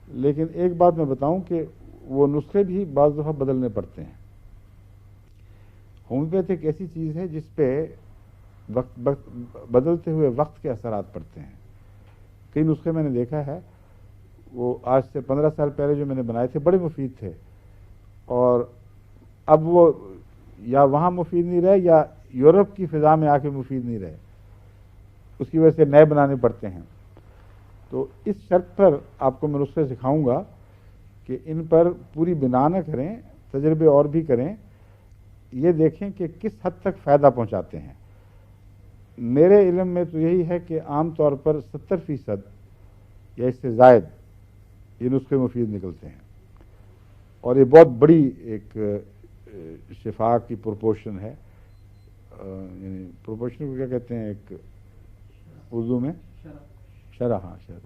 لیکن ایک بات میں بتاؤں کہ وہ نسخے بھی بعض دفعہ بدلنے پڑتے ہیں. ہومیوپیتھ ایک ایسی چیز ہے جس پہ بدلتے ہوئے وقت کے اثرات پڑتے ہیں. کئی نسخے میں نے دیکھا ہے وہ آج سے 15 سال پہلے جو میں نے بنائے تھے بڑے مفید تھے، اور اب وہ یا وہاں مفید نہیں رہے یا یورپ کی فضا میں آ کے مفید نہیں رہے، اس کی وجہ سے نئے بنانے پڑتے ہیں. تو اس شرط پر آپ کو میں نسخے سکھاؤں گا کہ ان پر پوری بنا نہ کریں، تجربے اور بھی کریں، یہ دیکھیں کہ کس حد تک فائدہ پہنچاتے ہیں. میرے علم میں تو یہی ہے کہ عام طور پر 70% یا اس سے زائد یہ نسخے مفید نکلتے ہیں، اور یہ بہت بڑی ایک شفا کی پروپورشن ہے. یعنی پروپورشن کو کیا کہتے ہیں ایک اردو میں؟ شرح. ہاں شرح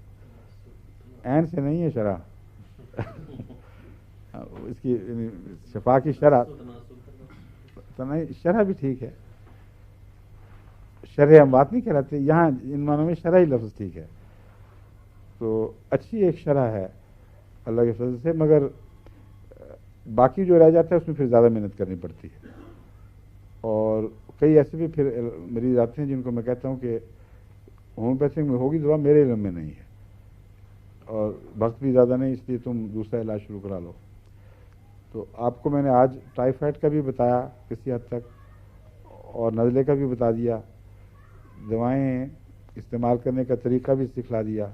عین سے نہیں ہے، شرح اس کی شفا کی شرح تو نہیں، شرح بھی ٹھیک ہے. شرح ہم بات نہیں کہلاتے یہاں، ان معنوں میں شرح ہی لفظ ٹھیک ہے. تو اچھی ایک شرح ہے اللہ کے فضل سے، مگر باقی جو رہ جاتا ہے اس میں پھر زیادہ محنت کرنی پڑتی ہے. اور کئی ایسے بھی پھر مریض آتے ہیں جن کو میں کہتا ہوں کہ ہومیوپیتھک میں ہوگی دوا، میرے علم میں نہیں ہے اور وقت بھی زیادہ نہیں، اس لیے تم دوسرا علاج شروع کرا لو. تو آپ کو میں نے آج ٹائیفائڈ کا بھی بتایا کسی حد تک، اور نزلے کا بھی بتا دیا، دوائیں استعمال کرنے کا طریقہ بھی سکھلا دیا.